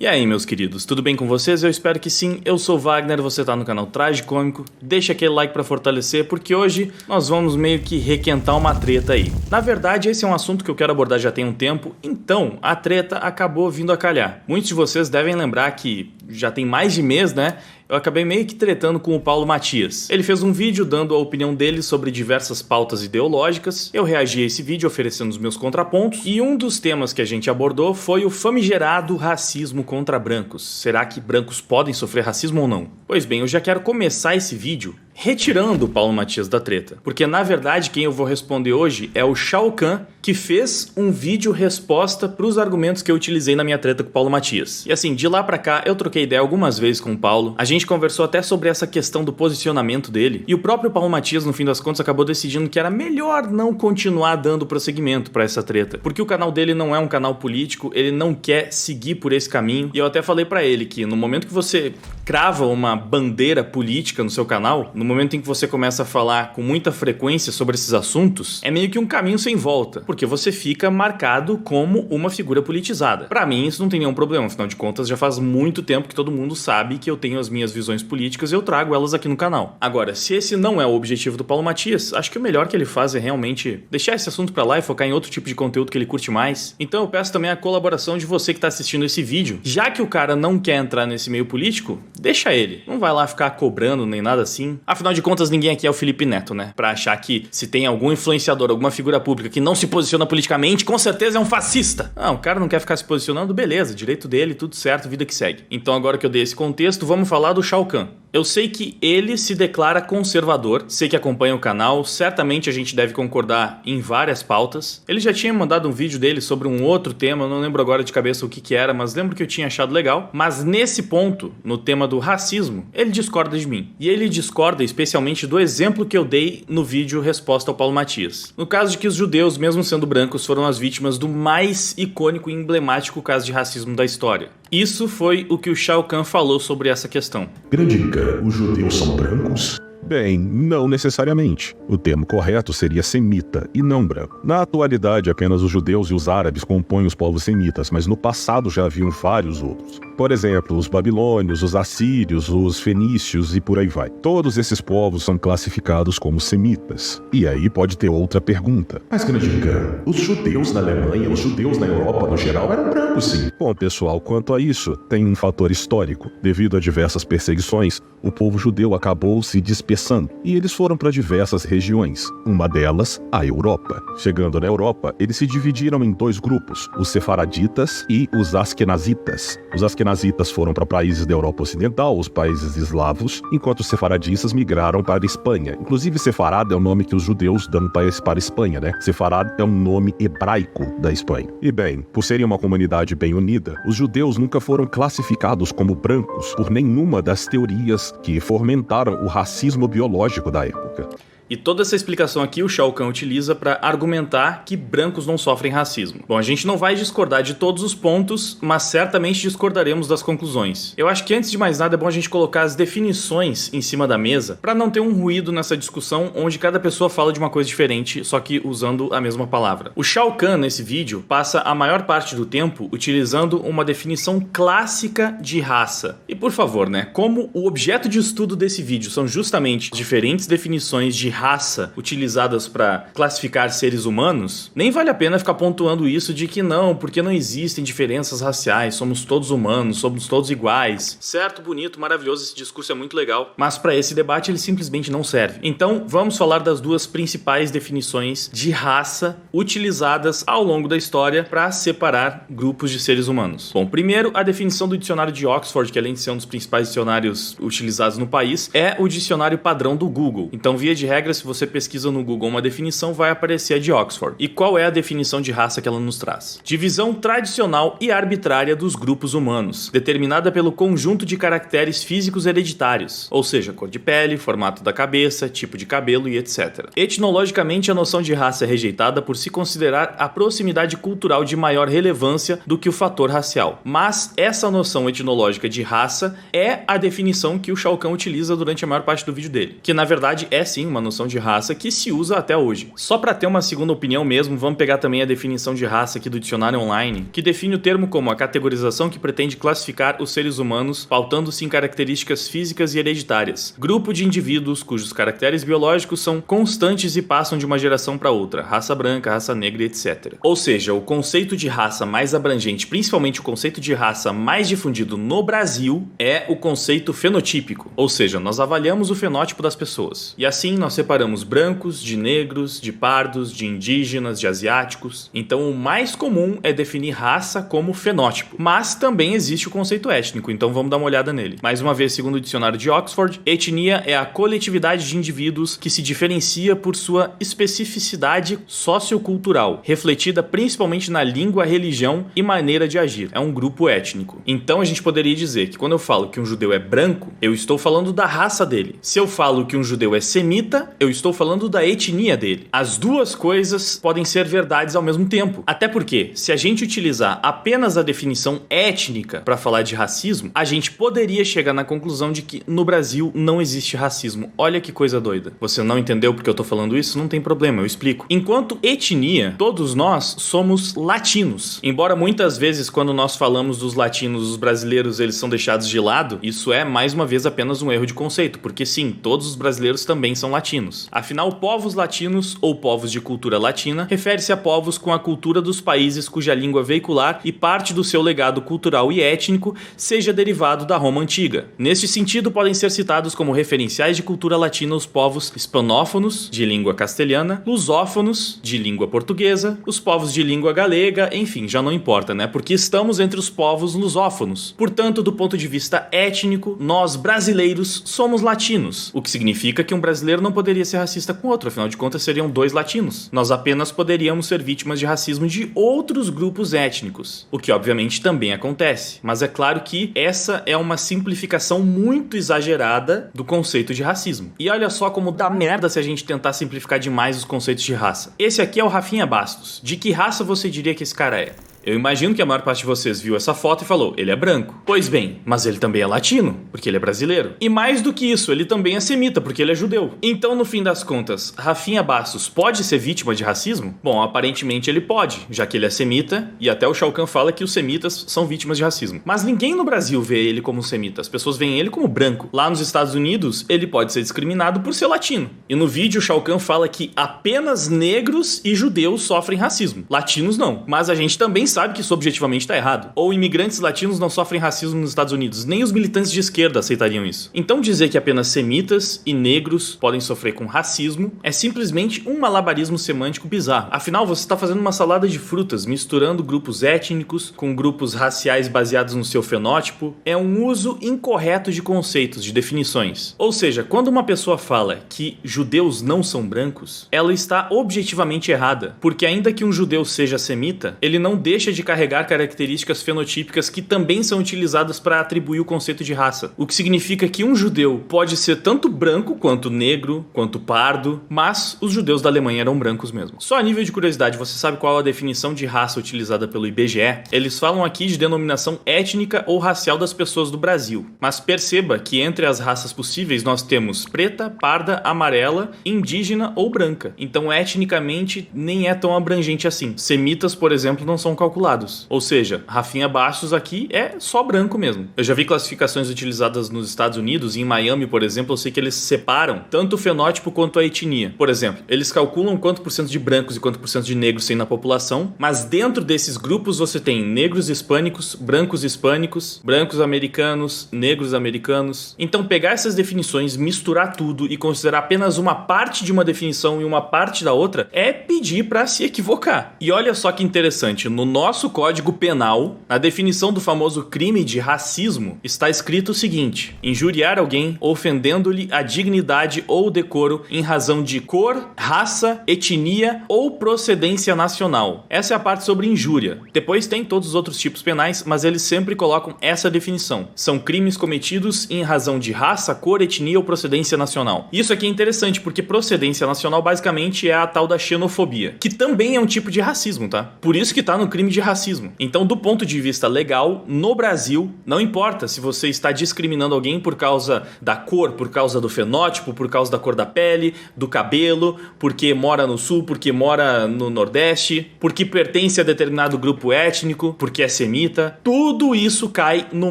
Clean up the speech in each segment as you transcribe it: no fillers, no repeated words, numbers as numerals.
E aí, meus queridos, tudo bem com vocês? Eu espero que sim. Eu sou o Wagner, você tá no canal Tragicômico. Deixa aquele like pra fortalecer, porque hoje nós vamos meio que requentar uma treta aí. Na verdade, esse é um assunto que eu quero abordar já tem um tempo, então a treta acabou vindo a calhar. Muitos de vocês devem lembrar que já tem mais de mês, né? Eu acabei meio que tretando com o Paulo Matias. Ele fez um vídeo dando a opinião dele sobre diversas pautas ideológicas, eu reagi a esse vídeo oferecendo os meus contrapontos, e um dos temas que a gente abordou foi o famigerado racismo contra brancos. Será que brancos podem sofrer racismo ou não? Pois bem, eu já quero começar esse vídeo retirando o Paulo Matias da treta, porque na verdade quem eu vou responder hoje é o Shao Kahn, que fez um vídeo resposta para os argumentos que eu utilizei na minha treta com o Paulo Matias. E assim, de lá pra cá eu troquei ideia algumas vezes com o Paulo, a gente conversou até sobre essa questão do posicionamento dele, e o próprio Paulo Matias no fim das contas acabou decidindo que era melhor não continuar dando prosseguimento pra essa treta, porque o canal dele não é um canal político, ele não quer seguir por esse caminho, e eu até falei pra ele que no momento que você crava uma bandeira política no seu canal, no momento em que você começa a falar com muita frequência sobre esses assuntos, é meio que um caminho sem volta, porque você fica marcado como uma figura politizada. Pra mim isso não tem nenhum problema, afinal de contas já faz muito tempo que todo mundo sabe que eu tenho as minhas visões políticas e eu trago elas aqui no canal. Agora, se esse não é o objetivo do Paulo Matias, acho que o melhor que ele faz é realmente deixar esse assunto pra lá e focar em outro tipo de conteúdo que ele curte mais. Então eu peço também a colaboração de você que tá assistindo esse vídeo. Já que o cara não quer entrar nesse meio político, deixa ele. Não vai lá ficar cobrando nem nada assim. Afinal de contas, ninguém aqui é o Felipe Neto, né? Pra achar que se tem algum influenciador, alguma figura pública que não se posiciona politicamente, com certeza é um fascista. Não, o cara não quer ficar se posicionando, beleza, direito dele, tudo certo, vida que segue. Então agora que eu dei esse contexto, vamos falar do Shao Kahn. Eu sei que ele se declara conservador, sei que acompanha o canal, certamente a gente deve concordar em várias pautas. Ele já tinha mandado um vídeo dele sobre um outro tema, eu não lembro agora de cabeça o que era, mas lembro que eu tinha achado legal. Mas nesse ponto, no tema do racismo, ele discorda de mim. E ele discorda especialmente do exemplo que eu dei no vídeo resposta ao Paulo Matias. No caso de que os judeus, mesmo sendo brancos, foram as vítimas do mais icônico e emblemático caso de racismo da história. Isso foi o que o Shao Kahn falou sobre essa questão. Grande dica, os judeus são brancos? Bem, não necessariamente. O termo correto seria semita e não branco. Na atualidade, apenas os judeus e os árabes compõem os povos semitas, mas no passado já haviam vários outros. Por exemplo, os babilônios, os assírios, os fenícios e por aí vai. Todos esses povos são classificados como semitas. E aí pode ter outra pergunta. Mas, grande dica, os judeus na Alemanha, os judeus na Europa no geral eram brancos, sim. Bom, pessoal, quanto a isso, tem um fator histórico. Devido a diversas perseguições, o povo judeu acabou se dispersando e eles foram para diversas regiões, uma delas a Europa. Chegando na Europa, eles se dividiram em dois grupos, os sefaraditas e os askenazitas. Os askenazitas foram para países da Europa Ocidental, os países eslavos, enquanto os sefaradistas migraram para a Espanha. Inclusive, Sefarad é o nome que os judeus dão para a Espanha, né? Sefarad é um nome hebraico da Espanha. E bem, por serem uma comunidade bem unida, os judeus nunca foram classificados como brancos por nenhuma das teorias que fomentaram o racismo biológico da época. E toda essa explicação aqui o Shao Kahn utiliza para argumentar que brancos não sofrem racismo. Bom, a gente não vai discordar de todos os pontos, mas certamente discordaremos das conclusões. Eu acho que antes de mais nada é bom a gente colocar as definições em cima da mesa para não ter um ruído nessa discussão onde cada pessoa fala de uma coisa diferente, só que usando a mesma palavra. O Shao Kahn, nesse vídeo, passa a maior parte do tempo utilizando uma definição clássica de raça. E por favor, né, como o objeto de estudo desse vídeo são justamente diferentes definições de raça utilizadas para classificar seres humanos, nem vale a pena ficar pontuando isso de que não, porque não existem diferenças raciais, somos todos humanos, somos todos iguais. Certo, bonito, maravilhoso, esse discurso é muito legal, mas para esse debate ele simplesmente não serve. Então vamos falar das duas principais definições de raça utilizadas ao longo da história para separar grupos de seres humanos. Bom, primeiro a definição do dicionário de Oxford, que além de ser um dos principais dicionários utilizados no país, é o dicionário padrão do Google. Então, via de regra, se você pesquisa no Google uma definição, vai aparecer a de Oxford. E qual é a definição de raça que ela nos traz? Divisão tradicional e arbitrária dos grupos humanos, determinada pelo conjunto de caracteres físicos hereditários, ou seja, cor de pele, formato da cabeça, tipo de cabelo e etc. Etnologicamente, a noção de raça é rejeitada por se considerar a proximidade cultural de maior relevância do que o fator racial. Mas essa noção etnológica de raça é a definição que o Shao Kahn utiliza durante a maior parte do vídeo dele, que na verdade é sim uma noção noção de raça que se usa até hoje. Só para ter uma segunda opinião mesmo, vamos pegar também a definição de raça aqui do dicionário online, que define o termo como a categorização que pretende classificar os seres humanos pautando-se em características físicas e hereditárias. Grupo de indivíduos cujos caracteres biológicos são constantes e passam de uma geração para outra, raça branca, raça negra, etc. Ou seja, o conceito de raça mais abrangente, principalmente o conceito de raça mais difundido no Brasil, é o conceito fenotípico. Ou seja, nós avaliamos o fenótipo das pessoas. E assim nós separamos brancos de negros, de pardos, de indígenas, de asiáticos. Então o mais comum é definir raça como fenótipo. Mas também existe o conceito étnico, então vamos dar uma olhada nele. Mais uma vez, segundo o dicionário de Oxford, etnia é a coletividade de indivíduos que se diferencia por sua especificidade sociocultural, refletida principalmente na língua, religião e maneira de agir. É um grupo étnico. Então a gente poderia dizer que quando eu falo que um judeu é branco, eu estou falando da raça dele. Se eu falo que um judeu é semita, eu estou falando da etnia dele. As duas coisas podem ser verdades ao mesmo tempo. Até porque, se a gente utilizar apenas a definição étnica para falar de racismo, a gente poderia chegar na conclusão de que no Brasil não existe racismo. Olha que coisa doida. Você não entendeu porque eu tô falando isso? Não tem problema, eu explico. Enquanto etnia, todos nós somos latinos. Embora muitas vezes quando nós falamos dos latinos, os brasileiros, eles são deixados de lado, isso é mais uma vez apenas um erro de conceito, porque sim, todos os brasileiros também são latinos. Afinal, povos latinos ou povos de cultura latina refere-se a povos com a cultura dos países cuja língua veicular e parte do seu legado cultural e étnico seja derivado da Roma antiga. Neste sentido, podem ser citados como referenciais de cultura latina os povos hispanófonos, de língua castelhana, lusófonos, de língua portuguesa, os povos de língua galega, enfim, já não importa, né? Porque estamos entre os povos lusófonos. Portanto, do ponto de vista étnico, nós brasileiros somos latinos, o que significa que um brasileiro não poderia ser racista com outro, afinal de contas seriam dois latinos. Nós apenas poderíamos ser vítimas de racismo de outros grupos étnicos, o que obviamente também acontece. Mas é claro que essa é uma simplificação muito exagerada do conceito de racismo. E olha só como dá merda se a gente tentar simplificar demais os conceitos de raça. Esse aqui é o Rafinha Bastos. De que raça você diria que esse cara é? Eu imagino que a maior parte de vocês viu essa foto e falou, ele é branco. Pois bem, mas ele também é latino, porque ele é brasileiro. E mais do que isso, ele também é semita, porque ele é judeu. Então, no fim das contas, Rafinha Bastos pode ser vítima de racismo? Bom, aparentemente ele pode, já que ele é semita, e até o Shao Kahn fala que os semitas são vítimas de racismo. Mas ninguém no Brasil vê ele como semita, as pessoas veem ele como branco. Lá nos Estados Unidos, ele pode ser discriminado por ser latino. E no vídeo, o Shao Kahn fala que apenas negros e judeus sofrem racismo. Latinos não. Mas a gente também sabe que isso objetivamente está errado. Ou imigrantes latinos não sofrem racismo nos Estados Unidos. Nem os militantes de esquerda aceitariam isso. Então dizer que apenas semitas e negros podem sofrer com racismo é simplesmente um malabarismo semântico bizarro. Afinal, você está fazendo uma salada de frutas, misturando grupos étnicos com grupos raciais baseados no seu fenótipo. É um uso incorreto de conceitos, de definições. Ou seja, quando uma pessoa fala que judeus não são brancos, ela está objetivamente errada. Porque ainda que um judeu seja semita, ele não deixa de carregar características fenotípicas que também são utilizadas para atribuir o conceito de raça. O que significa que um judeu pode ser tanto branco, quanto negro, quanto pardo, mas os judeus da Alemanha eram brancos mesmo. Só a nível de curiosidade, você sabe qual é a definição de raça utilizada pelo IBGE? Eles falam aqui de denominação étnica ou racial das pessoas do Brasil. Mas perceba que entre as raças possíveis nós temos preta, parda, amarela, indígena ou branca. Então etnicamente nem é tão abrangente assim. Semitas, por exemplo, não são calculados. Ou seja, Rafinha Bastos aqui é só branco mesmo. Eu já vi classificações utilizadas nos Estados Unidos e em Miami, por exemplo, eu sei que eles separam tanto o fenótipo quanto a etnia. Por exemplo, eles calculam quanto por cento de brancos e quanto por cento de negros tem na população, mas dentro desses grupos você tem negros hispânicos, brancos americanos, negros americanos. Então pegar essas definições, misturar tudo e considerar apenas uma parte de uma definição e uma parte da outra é pedir para se equivocar. E olha só que interessante, no nosso Código Penal, na definição do famoso crime de racismo, está escrito o seguinte: injuriar alguém ofendendo-lhe a dignidade ou decoro em razão de cor, raça, etnia ou procedência nacional. Essa é a parte sobre injúria. Depois tem todos os outros tipos penais, mas eles sempre colocam essa definição. São crimes cometidos em razão de raça, cor, etnia ou procedência nacional. Isso aqui é interessante porque procedência nacional basicamente é a tal da xenofobia, que também é um tipo de racismo, tá? Por isso que tá no crime crime de racismo. Então, do ponto de vista legal, no Brasil, não importa se você está discriminando alguém por causa da cor, por causa do fenótipo, por causa da cor da pele, do cabelo, porque mora no sul, porque mora no nordeste, porque pertence a determinado grupo étnico, porque é semita, tudo isso cai no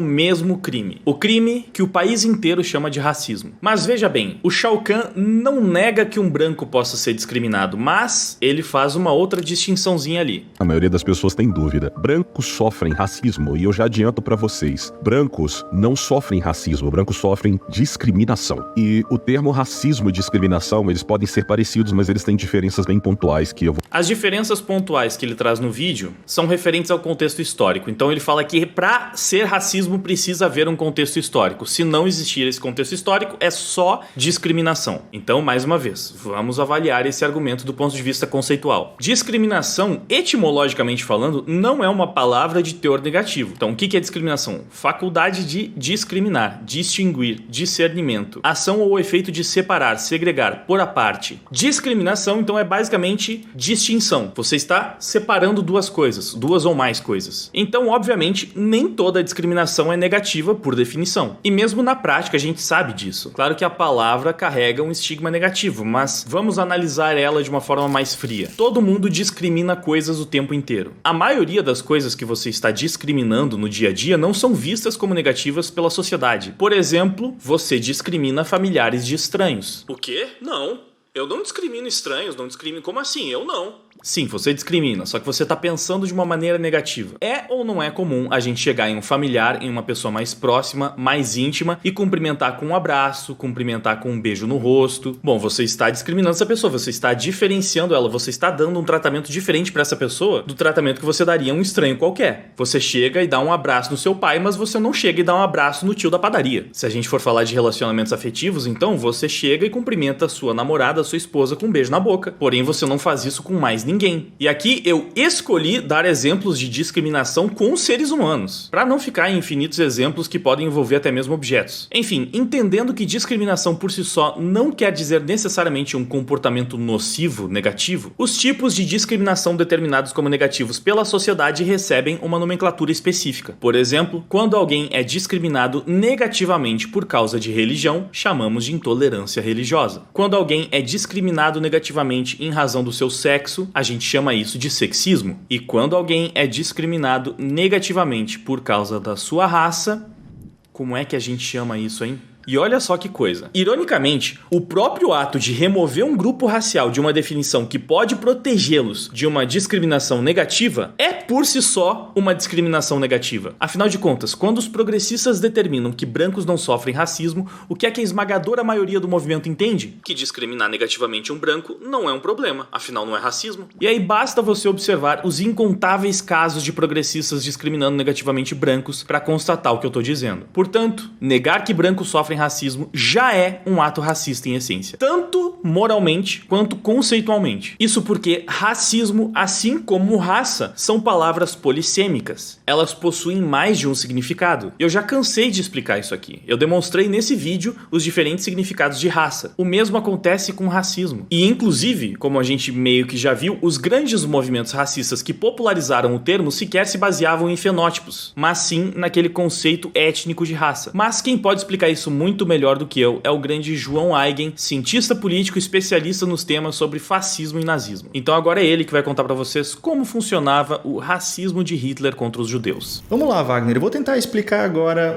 mesmo crime. O crime que o país inteiro chama de racismo. Mas veja bem, o Shao Kahn não nega que um branco possa ser discriminado, mas ele faz uma outra distinçãozinha ali. A maioria das pessoas tem dúvida. Brancos sofrem racismo e eu já adianto pra vocês. Brancos não sofrem racismo, brancos sofrem discriminação. E o termo racismo e discriminação, eles podem ser parecidos, mas eles têm diferenças bem pontuais que eu vou... As diferenças pontuais que ele traz no vídeo são referentes ao contexto histórico. Então ele fala que pra ser racismo precisa haver um contexto histórico. Se não existir esse contexto histórico, é só discriminação. Então, mais uma vez, vamos avaliar esse argumento do ponto de vista conceitual. Discriminação, etimologicamente falando, não é uma palavra de teor negativo. Então, o que é discriminação? Faculdade de discriminar, distinguir, discernimento, ação ou efeito de separar, segregar, pôr à parte. Discriminação, então, é basicamente distinção. Você está separando duas coisas, duas ou mais coisas. Então, obviamente, nem toda discriminação é negativa por definição. E mesmo na prática a gente sabe disso. Claro que a palavra carrega um estigma negativo, mas vamos analisar ela de uma forma mais fria. Todo mundo discrimina coisas o tempo inteiro. A maioria das coisas que você está discriminando no dia a dia não são vistas como negativas pela sociedade. Por exemplo, você discrimina familiares de estranhos. O quê? Não. Eu não discrimino estranhos, não discrimino... Como assim? Eu não. Sim, você discrimina, só que você tá pensando de uma maneira negativa. É ou não é comum a gente chegar em um familiar, em uma pessoa mais próxima, mais íntima e cumprimentar com um abraço, cumprimentar com um beijo no rosto? Bom, você está discriminando essa pessoa, você está diferenciando ela, você está dando um tratamento diferente pra essa pessoa do tratamento que você daria a um estranho qualquer. Você chega e dá um abraço no seu pai, mas você não chega e dá um abraço no tio da padaria. Se a gente for falar de relacionamentos afetivos, então você chega e cumprimenta a sua namorada, a sua esposa com um beijo na boca. Porém, você não faz isso com mais ninguém. E aqui eu escolhi dar exemplos de discriminação com seres humanos, para não ficar em infinitos exemplos que podem envolver até mesmo objetos. Enfim, entendendo que discriminação por si só não quer dizer necessariamente um comportamento nocivo, negativo, os tipos de discriminação determinados como negativos pela sociedade recebem uma nomenclatura específica. Por exemplo, quando alguém é discriminado negativamente por causa de religião, chamamos de intolerância religiosa. Quando alguém é discriminado negativamente em razão do seu sexo, a gente chama isso de sexismo. E quando alguém é discriminado negativamente por causa da sua raça, como é que a gente chama isso, hein? E olha só que coisa. Ironicamente, o próprio ato de remover um grupo racial de uma definição que pode protegê-los de uma discriminação negativa é por si só uma discriminação negativa. Afinal de contas, quando os progressistas determinam que brancos não sofrem racismo, o que é que a esmagadora maioria do movimento entende? Que discriminar negativamente um branco não é um problema, afinal não é racismo. E aí basta você observar os incontáveis casos de progressistas discriminando negativamente brancos para constatar o que eu tô dizendo. Portanto, negar que brancos sofrem racismo já é um ato racista em essência, tanto moralmente quanto conceitualmente. Isso porque racismo, assim como raça, são palavras polissêmicas. Elas possuem mais de um significado. Eu já cansei de explicar isso aqui. Eu demonstrei nesse vídeo os diferentes significados de raça. O mesmo acontece com racismo. E inclusive, como a gente meio que já viu, os grandes movimentos racistas que popularizaram o termo sequer se baseavam em fenótipos, mas sim naquele conceito étnico de raça. Mas quem pode explicar isso muito melhor do que eu é o grande João Aigen, cientista político especialista nos temas sobre fascismo e nazismo. Então agora é ele que vai contar pra vocês como funcionava o racismo de Hitler contra os judeus. Vamos lá, Wagner, eu vou tentar explicar agora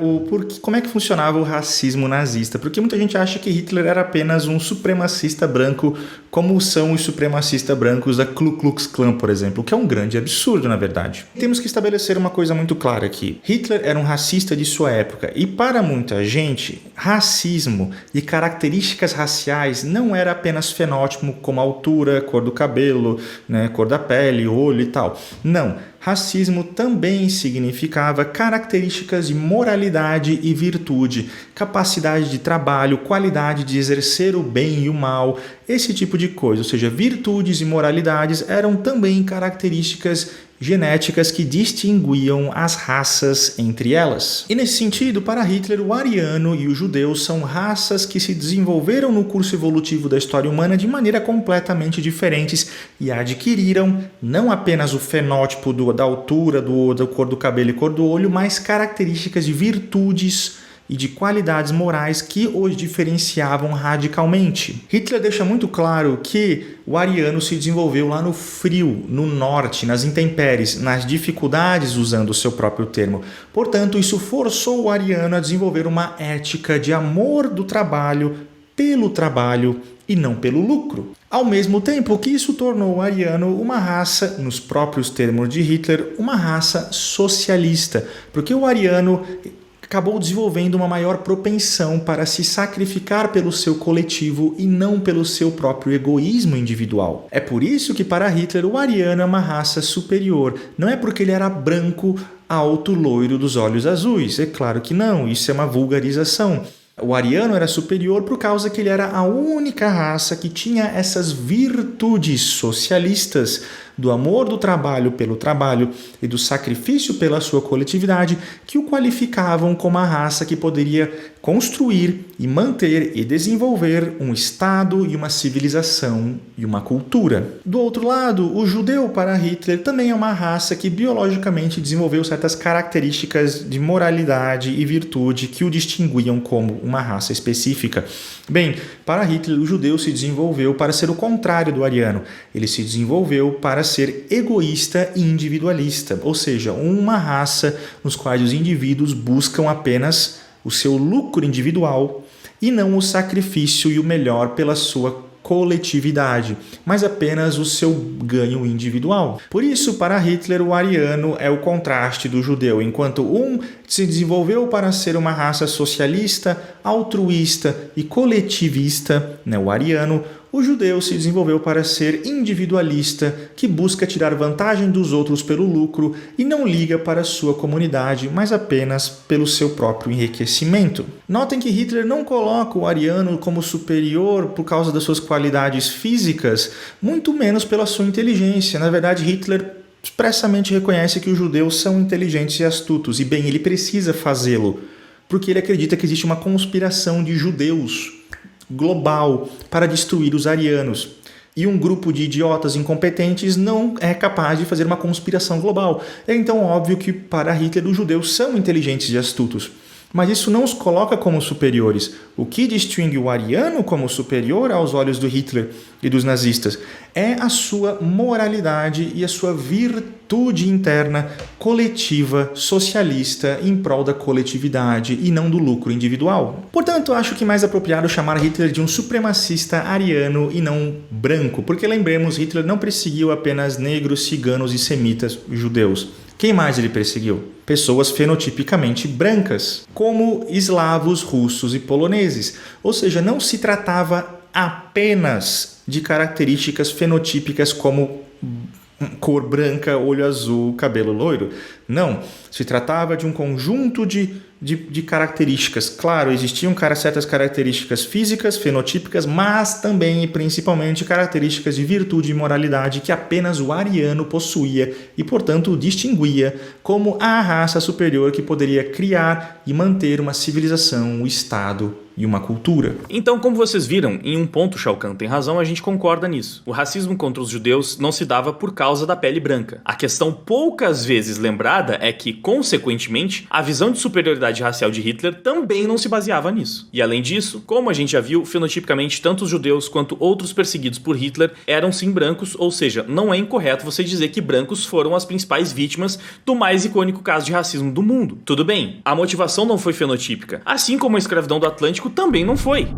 como é que funcionava o racismo nazista, porque muita gente acha que Hitler era apenas um supremacista branco, como são os supremacistas brancos da Ku Klux Klan, por exemplo, que é um grande absurdo, na verdade. Temos que estabelecer uma coisa muito clara aqui. Hitler era um racista de sua época, e para muita gente, racismo e características raciais não era apenas fenótipo como altura, cor do cabelo, né, cor da pele, olho e tal. Não. Racismo também significava características de moralidade e virtude, capacidade de trabalho, qualidade de exercer o bem e o mal, esse tipo de coisa. Ou seja, virtudes e moralidades eram também características genéticas que distinguiam as raças entre elas. E nesse sentido, para Hitler, o ariano e o judeu são raças que se desenvolveram no curso evolutivo da história humana de maneira completamente diferentes e adquiriram não apenas o fenótipo do da altura, da cor do cabelo e cor do olho, mas características de virtudes e de qualidades morais que os diferenciavam radicalmente. Hitler deixa muito claro que o ariano se desenvolveu lá no frio, no norte, nas intempéries, nas dificuldades, usando o seu próprio termo. Portanto, isso forçou o ariano a desenvolver uma ética de amor do trabalho, pelo trabalho e não pelo lucro. Ao mesmo tempo que isso tornou o ariano uma raça, nos próprios termos de Hitler, uma raça socialista, porque o ariano acabou desenvolvendo uma maior propensão para se sacrificar pelo seu coletivo e não pelo seu próprio egoísmo individual. É por isso que para Hitler o ariano é uma raça superior. Não é porque ele era branco, alto, loiro, dos olhos azuis. É claro que não, isso é uma vulgarização. O ariano era superior por causa que ele era a única raça que tinha essas virtudes socialistas do amor do trabalho pelo trabalho e do sacrifício pela sua coletividade que o qualificavam como a raça que poderia construir e manter e desenvolver um Estado e uma civilização e uma cultura. Do outro lado, o judeu para Hitler também é uma raça que biologicamente desenvolveu certas características de moralidade e virtude que o distinguiam como uma raça específica. Bem, para Hitler, o judeu se desenvolveu para ser o contrário do ariano. Ele se desenvolveu para ser egoísta e individualista, ou seja, uma raça nos quais os indivíduos buscam apenas o seu lucro individual e não o sacrifício e o melhor pela sua coletividade, mas apenas o seu ganho individual. Por isso, para Hitler, o ariano é o contraste do judeu, enquanto um se desenvolveu para ser uma raça socialista, altruísta e coletivista, o ariano, o judeu se desenvolveu para ser individualista, que busca tirar vantagem dos outros pelo lucro e não liga para a sua comunidade, mas apenas pelo seu próprio enriquecimento. Notem que Hitler não coloca o ariano como superior por causa das suas qualidades físicas, muito menos pela sua inteligência. Na verdade, Hitler expressamente reconhece que os judeus são inteligentes e astutos, e bem, ele precisa fazê-lo, porque ele acredita que existe uma conspiração de judeus global para destruir os arianos. E um grupo de idiotas incompetentes não é capaz de fazer uma conspiração global. É então óbvio que para Hitler os judeus são inteligentes e astutos. Mas isso não os coloca como superiores. O que distingue o ariano como superior aos olhos do Hitler e dos nazistas é a sua moralidade e a sua virtude interna coletiva, socialista, em prol da coletividade e não do lucro individual. Portanto, acho que mais apropriado chamar Hitler de um supremacista ariano e não branco, porque lembremos, Hitler não perseguiu apenas negros, ciganos e semitas judeus. Quem mais ele perseguiu? Pessoas fenotipicamente brancas, como eslavos, russos e poloneses. Ou seja, não se tratava apenas de características fenotípicas como cor branca, olho azul, cabelo loiro. Não, se tratava de um conjunto de características. Claro, existiam certas características físicas, fenotípicas, mas também e principalmente características de virtude e moralidade que apenas o ariano possuía e, portanto, o distinguia como a raça superior que poderia criar e manter uma civilização, um Estado e uma cultura. Então, como vocês viram, em um ponto Shao Kahn tem razão, a gente concorda nisso. O racismo contra os judeus não se dava por causa da pele branca. A questão poucas vezes lembrada é que, consequentemente, a visão de superioridade racial de Hitler também não se baseava nisso. E além disso, como a gente já viu, fenotipicamente tanto os judeus quanto outros perseguidos por Hitler eram sim brancos, ou seja, não é incorreto você dizer que brancos foram as principais vítimas do mais icônico caso de racismo do mundo. Tudo bem, a motivação não foi fenotípica, assim como a escravidão do Atlântico também não foi.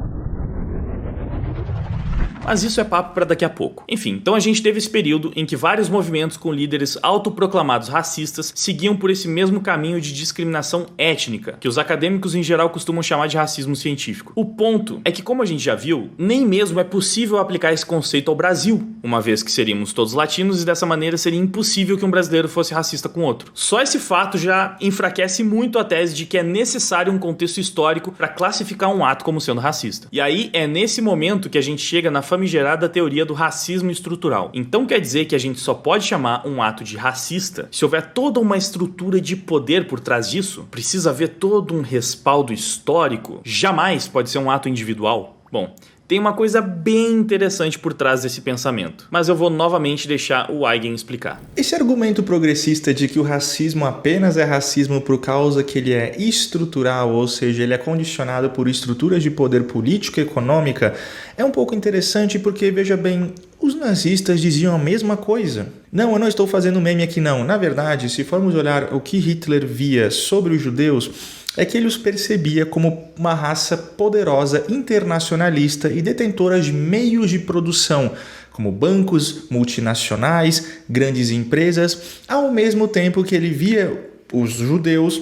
Mas isso é papo para daqui a pouco. Enfim, então a gente teve esse período em que vários movimentos com líderes autoproclamados racistas seguiam por esse mesmo caminho de discriminação étnica, que os acadêmicos em geral costumam chamar de racismo científico. O ponto é que, como a gente já viu, nem mesmo é possível aplicar esse conceito ao Brasil, uma vez que seríamos todos latinos e dessa maneira seria impossível que um brasileiro fosse racista com outro. Só esse fato já enfraquece muito a tese de que é necessário um contexto histórico para classificar um ato como sendo racista. E aí é nesse momento que a gente chega na famigerada teoria do racismo estrutural. Então quer dizer que a gente só pode chamar um ato de racista se houver toda uma estrutura de poder por trás disso? Precisa haver todo um respaldo histórico? Jamais pode ser um ato individual? Bom, Tem uma coisa bem interessante por trás desse pensamento, mas eu vou novamente deixar o Huygens explicar. Esse argumento progressista de que o racismo apenas é racismo por causa que ele é estrutural, ou seja, ele é condicionado por estruturas de poder político e econômica, é um pouco interessante porque, veja bem, os nazistas diziam a mesma coisa. Não, eu não estou fazendo meme aqui não. Na verdade, se formos olhar o que Hitler via sobre os judeus, é que ele os percebia como uma raça poderosa, internacionalista e detentora de meios de produção, como bancos, multinacionais, grandes empresas, ao mesmo tempo que ele via os judeus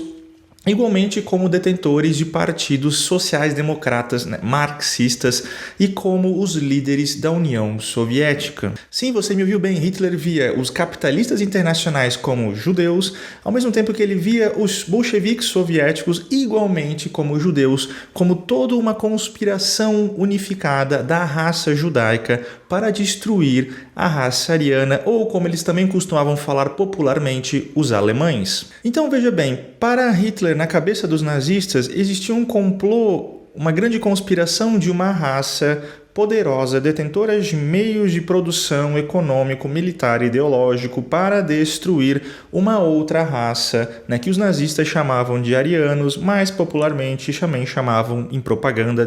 igualmente como detentores de partidos sociais-democratas, marxistas e como os líderes da União Soviética. Sim, você me ouviu bem, Hitler via os capitalistas internacionais como judeus, ao mesmo tempo que ele via os bolcheviques soviéticos igualmente como judeus, como toda uma conspiração unificada da raça judaica para destruir a raça ariana, ou como eles também costumavam falar popularmente, os alemães. Então veja bem, para Hitler, na cabeça dos nazistas, existia um complô, uma grande conspiração de uma raça poderosa, detentora de meios de produção econômico, militar e ideológico para destruir uma outra raça, que os nazistas chamavam de arianos, mas popularmente também chamavam em propaganda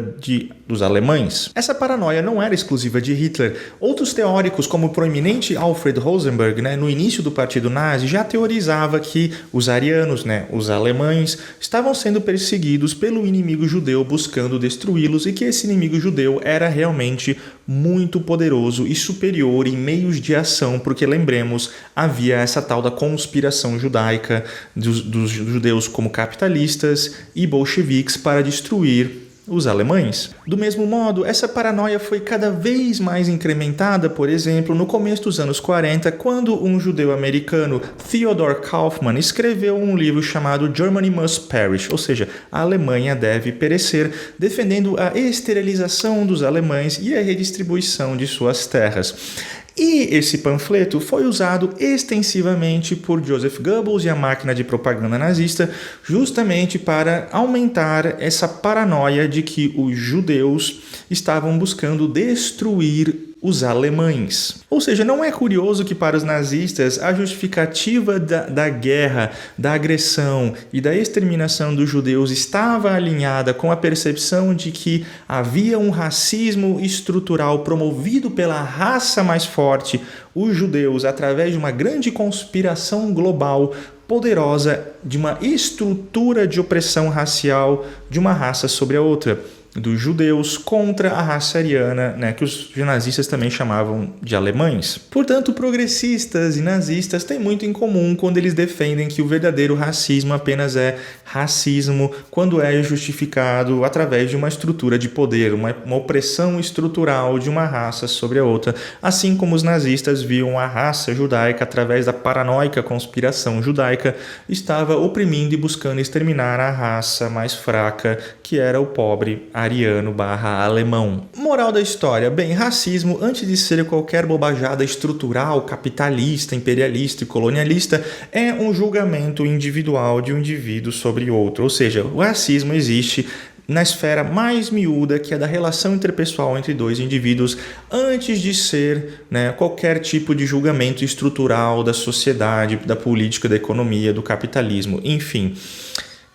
dos alemães. Essa paranoia não era exclusiva de Hitler. Outros teóricos, como o proeminente Alfred Rosenberg, no início do partido nazi, já teorizava que os arianos, os alemães, estavam sendo perseguidos pelo inimigo judeu buscando destruí-los e que esse inimigo judeu era realmente muito poderoso e superior em meios de ação, porque lembremos, havia essa tal da conspiração judaica dos judeus como capitalistas e bolcheviques para destruir os alemães. Do mesmo modo, essa paranoia foi cada vez mais incrementada, por exemplo, no começo dos anos 40, quando um judeu americano, Theodor Kaufmann, escreveu um livro chamado Germany Must Perish, ou seja, a Alemanha deve perecer, defendendo a esterilização dos alemães e a redistribuição de suas terras. E esse panfleto foi usado extensivamente por Joseph Goebbels e a máquina de propaganda nazista justamente para aumentar essa paranoia de que os judeus estavam buscando destruir os alemães. Ou seja, não é curioso que para os nazistas a justificativa da guerra, da agressão e da exterminação dos judeus estava alinhada com a percepção de que havia um racismo estrutural promovido pela raça mais forte, os judeus, através de uma grande conspiração global poderosa, de uma estrutura de opressão racial de uma raça sobre a outra, dos judeus contra a raça ariana, que os nazistas também chamavam de alemães. Portanto, progressistas e nazistas têm muito em comum quando eles defendem que o verdadeiro racismo apenas é racismo quando é justificado através de uma estrutura de poder, uma opressão estrutural de uma raça sobre a outra, assim como os nazistas viam a raça judaica através da paranoica conspiração judaica, estava oprimindo e buscando exterminar a raça mais fraca, que era o pobre ariano/alemão. Moral da história: bem, racismo, antes de ser qualquer bobajada estrutural, capitalista, imperialista e colonialista, é um julgamento individual de um indivíduo sobre outro. Ou seja, o racismo existe na esfera mais miúda, que é da relação interpessoal entre dois indivíduos, antes de ser qualquer tipo de julgamento estrutural da sociedade, da política, da economia, do capitalismo, enfim.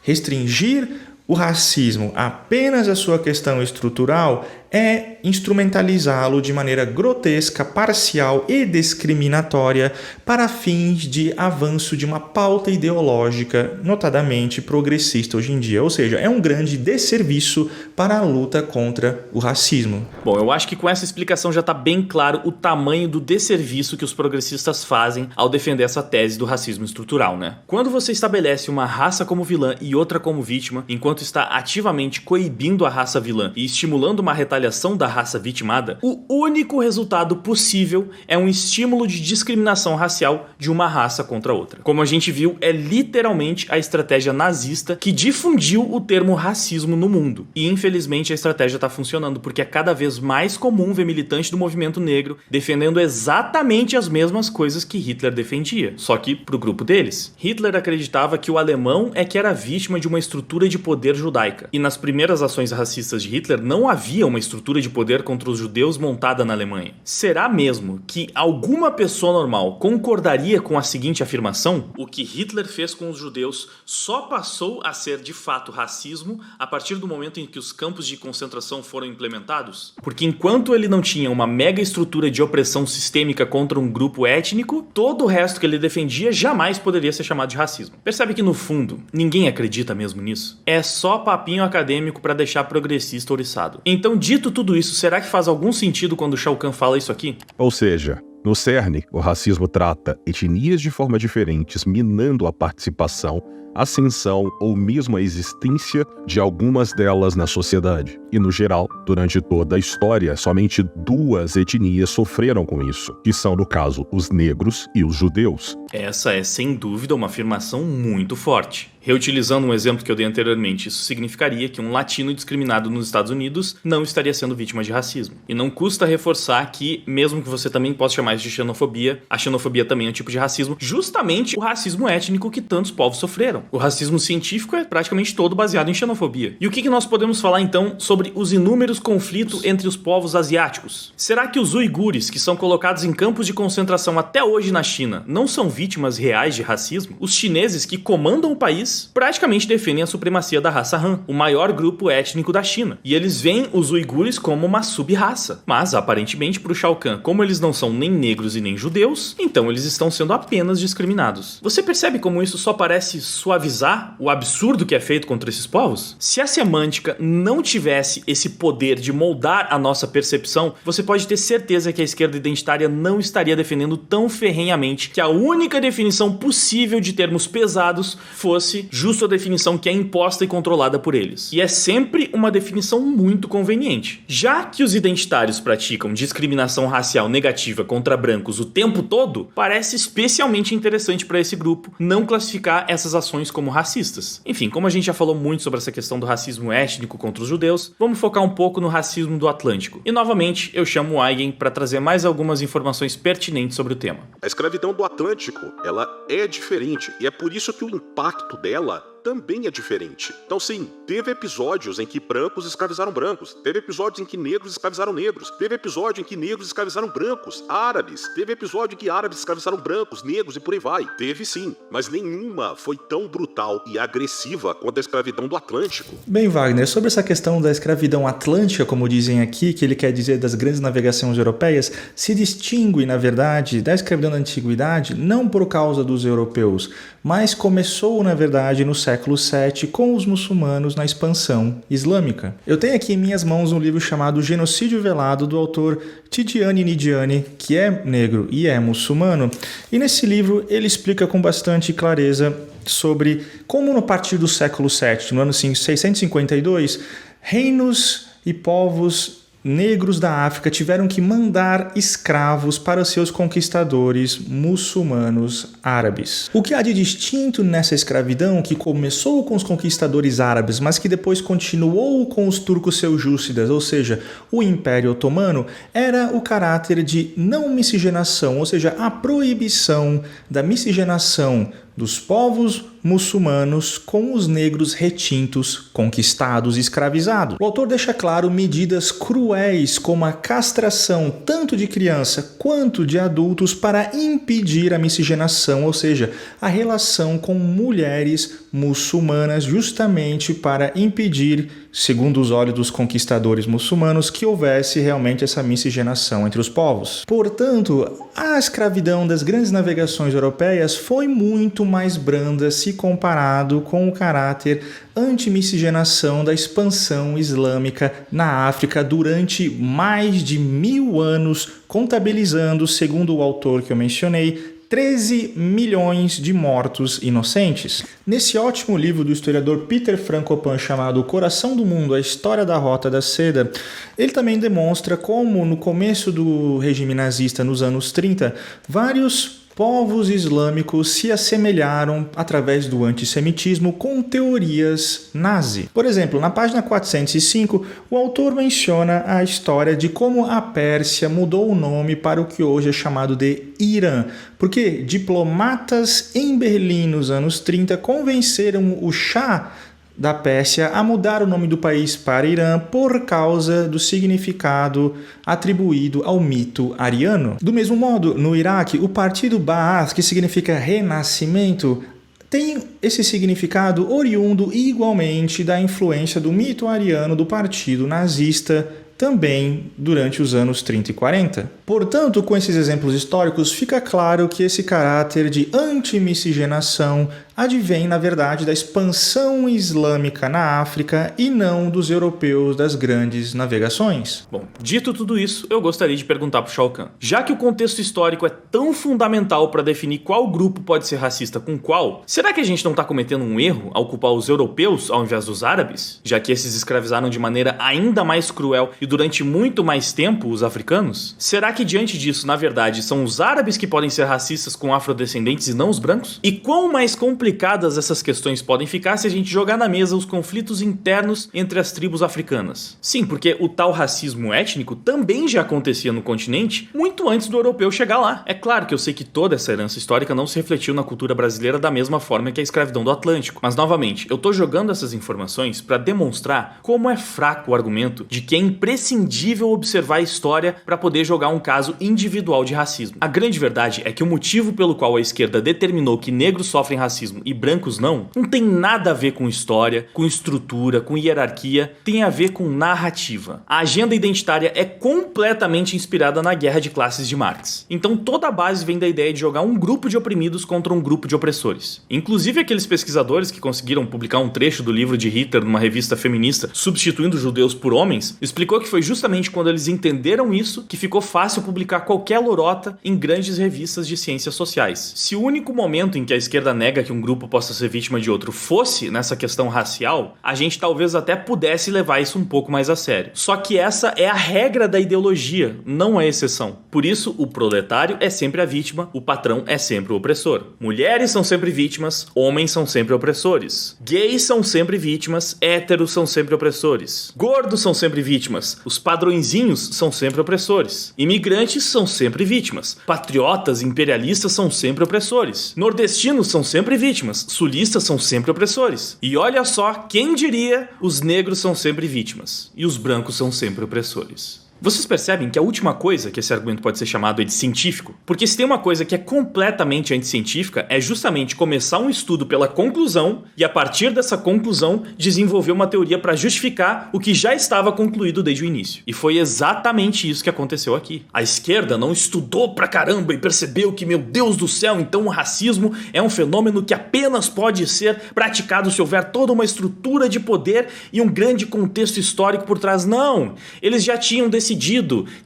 Restringir o racismo apenas à sua questão estrutural é instrumentalizá-lo de maneira grotesca, parcial e discriminatória para fins de avanço de uma pauta ideológica, notadamente progressista hoje em dia. Ou seja, é um grande desserviço para a luta contra o racismo. Bom, eu acho que com essa explicação já está bem claro o tamanho do desserviço que os progressistas fazem ao defender essa tese do racismo estrutural, Quando você estabelece uma raça como vilã e outra como vítima, enquanto está ativamente coibindo a raça vilã e estimulando uma retaliação da raça vitimada, o único resultado possível é um estímulo de discriminação racial de uma raça contra outra. Como a gente viu, é literalmente a estratégia nazista que difundiu o termo racismo no mundo. E infelizmente a estratégia está funcionando, porque é cada vez mais comum ver militante do movimento negro defendendo exatamente as mesmas coisas que Hitler defendia, só que pro grupo deles. Hitler acreditava que o alemão é que era vítima de uma estrutura de poder poder judaica. E nas primeiras ações racistas de Hitler não havia uma estrutura de poder contra os judeus montada na Alemanha. Será mesmo que alguma pessoa normal concordaria com a seguinte afirmação? O que Hitler fez com os judeus só passou a ser de fato racismo a partir do momento em que os campos de concentração foram implementados? Porque enquanto ele não tinha uma mega estrutura de opressão sistêmica contra um grupo étnico, todo o resto que ele defendia jamais poderia ser chamado de racismo. Percebe que no fundo, ninguém acredita mesmo nisso? É só papinho acadêmico para deixar progressista ouriçado. Então, dito tudo isso, será que faz algum sentido quando o Shao Kahn fala isso aqui? Ou seja, no cerne, o racismo trata etnias de forma diferentes, minando a participação, ascensão ou mesmo a existência de algumas delas na sociedade. E, no geral, durante toda a história, somente 2 etnias sofreram com isso, que são, no caso, os negros e os judeus. Essa é, sem dúvida, uma afirmação muito forte. Reutilizando um exemplo que eu dei anteriormente, isso significaria que um latino discriminado nos Estados Unidos não estaria sendo vítima de racismo. E não custa reforçar que, mesmo que você também possa chamar isso de xenofobia, a xenofobia também é um tipo de racismo, justamente o racismo étnico que tantos povos sofreram. O racismo científico é praticamente todo baseado em xenofobia. E o que nós podemos falar então sobre os inúmeros conflitos entre os povos asiáticos? Será que os uigures, que são colocados em campos de concentração até hoje na China, não são vítimas reais de racismo? Os chineses, que comandam o país, praticamente defendem a supremacia da raça Han, o maior grupo étnico da China. E eles veem os uigures como uma sub-raça. Mas, aparentemente, para o Shao Kahn, como eles não são nem negros e nem judeus, então eles estão sendo apenas discriminados. Você percebe como isso só parece suavizar o absurdo que é feito contra esses povos? Se a semântica não tivesse esse poder de moldar a nossa percepção, você pode ter certeza que a esquerda identitária não estaria defendendo tão ferrenhamente que a única definição possível de termos pesados fosse justo a definição que é imposta e controlada por eles. E é sempre uma definição muito conveniente. Já que os identitários praticam discriminação racial negativa contra brancos o tempo todo, parece especialmente interessante para esse grupo não classificar essas ações como racistas. Enfim, como a gente já falou muito sobre essa questão do racismo étnico contra os judeus, vamos focar um pouco no racismo do Atlântico. E novamente, eu chamo o Eigen para trazer mais algumas informações pertinentes sobre o tema. A escravidão do Atlântico, ela é diferente, e é por isso que o impacto dela também é diferente. Então sim, teve episódios em que brancos escravizaram brancos, teve episódios em que negros escravizaram negros, teve episódio em que negros escravizaram brancos, árabes, teve episódio em que árabes escravizaram brancos, negros e por aí vai. Teve sim, mas nenhuma foi tão brutal e agressiva quanto a escravidão do Atlântico. Bem, Wagner, sobre essa questão da escravidão atlântica, como dizem aqui, que ele quer dizer das grandes navegações europeias, se distingue, na verdade, da escravidão da antiguidade não por causa dos europeus, mas começou, na verdade, no século VII com os muçulmanos na expansão islâmica. Eu tenho aqui em minhas mãos um livro chamado Genocídio Velado, do autor Tidjani Nidiane, que é negro e é muçulmano, e nesse livro ele explica com bastante clareza sobre como, no partir do século VII, no ano 652, reinos e povos negros da África tiveram que mandar escravos para seus conquistadores muçulmanos árabes. O que há de distinto nessa escravidão, que começou com os conquistadores árabes, mas que depois continuou com os turcos seljúcidas, ou seja, o Império Otomano, era o caráter de não miscigenação, ou seja, a proibição da miscigenação dos povos muçulmanos com os negros retintos, conquistados e escravizados. O autor deixa claro medidas cruéis como a castração tanto de criança quanto de adultos para impedir a miscigenação, ou seja, a relação com mulheres muçulmanas, justamente para impedir, segundo os olhos dos conquistadores muçulmanos, que houvesse realmente essa miscigenação entre os povos. Portanto, a escravidão das grandes navegações europeias foi muito mais branda se comparado com o caráter anti-miscigenação da expansão islâmica na África durante mais de 1000 anos, contabilizando, segundo o autor que eu mencionei, 13 milhões de mortos inocentes. Nesse ótimo livro do historiador Peter Frankopan chamado O Coração do Mundo, a História da Rota da Seda, ele também demonstra como, no começo do regime nazista, nos anos 30, vários povos islâmicos se assemelharam através do antissemitismo com teorias nazi. Por exemplo, na página 405, o autor menciona a história de como a Pérsia mudou o nome para o que hoje é chamado de Irã, porque diplomatas em Berlim nos anos 30 convenceram o Shah da Pérsia a mudar o nome do país para Irã por causa do significado atribuído ao mito ariano. Do mesmo modo, no Iraque, o partido Ba'ath, que significa renascimento, tem esse significado oriundo igualmente da influência do mito ariano do partido nazista também durante os anos 30 e 40. Portanto, com esses exemplos históricos, fica claro que esse caráter de antimiscigenação advém, na verdade, da expansão islâmica na África e não dos europeus das grandes navegações. Bom, dito tudo isso, eu gostaria de perguntar pro Shao Kahn. Já que o contexto histórico é tão fundamental para definir qual grupo pode ser racista com qual, será que a gente não está cometendo um erro ao culpar os europeus ao invés dos árabes? Já que esses escravizaram de maneira ainda mais cruel e durante muito mais tempo os africanos? Será que diante disso, na verdade, são os árabes que podem ser racistas com afrodescendentes e não os brancos? E quão mais complicadas essas questões podem ficar se a gente jogar na mesa os conflitos internos entre as tribos africanas? Sim, porque o tal racismo étnico também já acontecia no continente muito antes do europeu chegar lá. É claro que eu sei que toda essa herança histórica não se refletiu na cultura brasileira da mesma forma que a escravidão do Atlântico. Mas, novamente, eu tô jogando essas informações para demonstrar como é fraco o argumento de que é imprescindível observar a história para poder jogar um caso individual de racismo. A grande verdade é que o motivo pelo qual a esquerda determinou que negros sofrem racismo e brancos não tem nada a ver com história, com estrutura, com hierarquia, tem a ver com narrativa. A agenda identitária é completamente inspirada na guerra de classes de Marx. Então toda a base vem da ideia de jogar um grupo de oprimidos contra um grupo de opressores. Inclusive aqueles pesquisadores que conseguiram publicar um trecho do livro de Hitler numa revista feminista substituindo judeus por homens, explicou que foi justamente quando eles entenderam isso que ficou fácil publicar qualquer lorota em grandes revistas de ciências sociais. Se o único momento em que a esquerda nega que um grupo possa ser vítima de outro fosse nessa questão racial, a gente talvez até pudesse levar isso um pouco mais a sério. Só que essa é a regra da ideologia, não a exceção. Por isso, o proletário é sempre a vítima, o patrão é sempre o opressor. Mulheres são sempre vítimas, homens são sempre opressores. Gays são sempre vítimas, héteros são sempre opressores. Gordos são sempre vítimas, os padrõezinhos são sempre opressores. Imigrantes são sempre vítimas. Patriotas e imperialistas são sempre opressores. Nordestinos são sempre vítimas. Sulistas são sempre opressores. E olha só, quem diria, os negros são sempre vítimas. E os brancos são sempre opressores. Vocês percebem que a última coisa que esse argumento pode ser chamado é de científico? Porque se tem uma coisa que é completamente anticientífica, é justamente começar um estudo pela conclusão e a partir dessa conclusão desenvolver uma teoria para justificar o que já estava concluído desde o início. E foi exatamente isso que aconteceu aqui. A esquerda não estudou pra caramba e percebeu que, meu Deus do céu, então o racismo é um fenômeno que apenas pode ser praticado se houver toda uma estrutura de poder e um grande contexto histórico por trás. Não! Eles já tinham decidido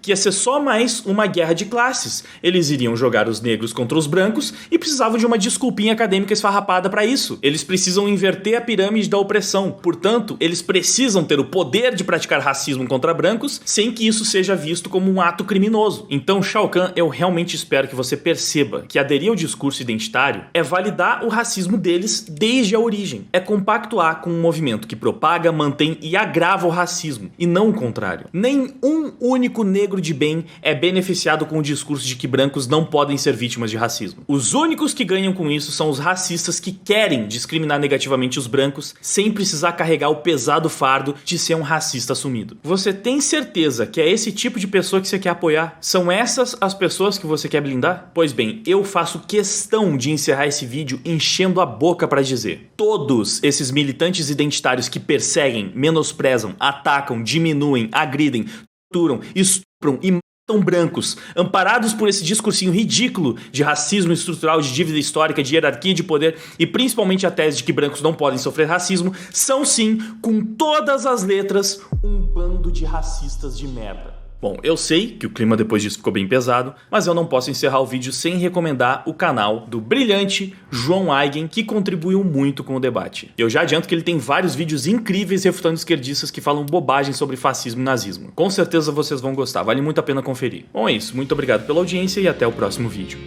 que ia ser só mais uma guerra de classes. Eles iriam jogar os negros contra os brancos e precisavam de uma desculpinha acadêmica esfarrapada para isso. Eles precisam inverter a pirâmide da opressão. Portanto, eles precisam ter o poder de praticar racismo contra brancos sem que isso seja visto como um ato criminoso. Então, Shao Kahn, eu realmente espero que você perceba que aderir ao discurso identitário é validar o racismo deles desde a origem. É compactuar com um movimento que propaga, mantém e agrava o racismo, e não o contrário. Nem um único negro de bem é beneficiado com o discurso de que brancos não podem ser vítimas de racismo. Os únicos que ganham com isso são os racistas que querem discriminar negativamente os brancos sem precisar carregar o pesado fardo de ser um racista assumido. Você tem certeza que é esse tipo de pessoa que você quer apoiar? São essas as pessoas que você quer blindar? Pois bem, eu faço questão de encerrar esse vídeo enchendo a boca para dizer: todos esses militantes identitários que perseguem, menosprezam, atacam, diminuem, agridem, torturam, estupram e matam brancos, amparados por esse discursinho ridículo de racismo estrutural, de dívida histórica, de hierarquia de poder e principalmente a tese de que brancos não podem sofrer racismo, são sim, com todas as letras, um bando de racistas de merda. Bom, eu sei que o clima depois disso ficou bem pesado, mas eu não posso encerrar o vídeo sem recomendar o canal do brilhante João Aigen, que contribuiu muito com o debate. Eu já adianto que ele tem vários vídeos incríveis refutando esquerdistas que falam bobagem sobre fascismo e nazismo. Com certeza vocês vão gostar, vale muito a pena conferir. Bom, é isso, muito obrigado pela audiência e até o próximo vídeo.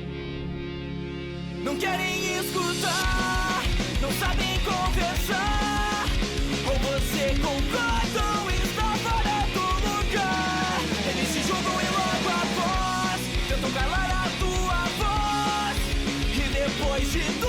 Não querem escutar, não sabem conversar, ou você concorda ou está fora do lugar. Eles se jogam e logo após tentam calar a tua voz, e depois de tudo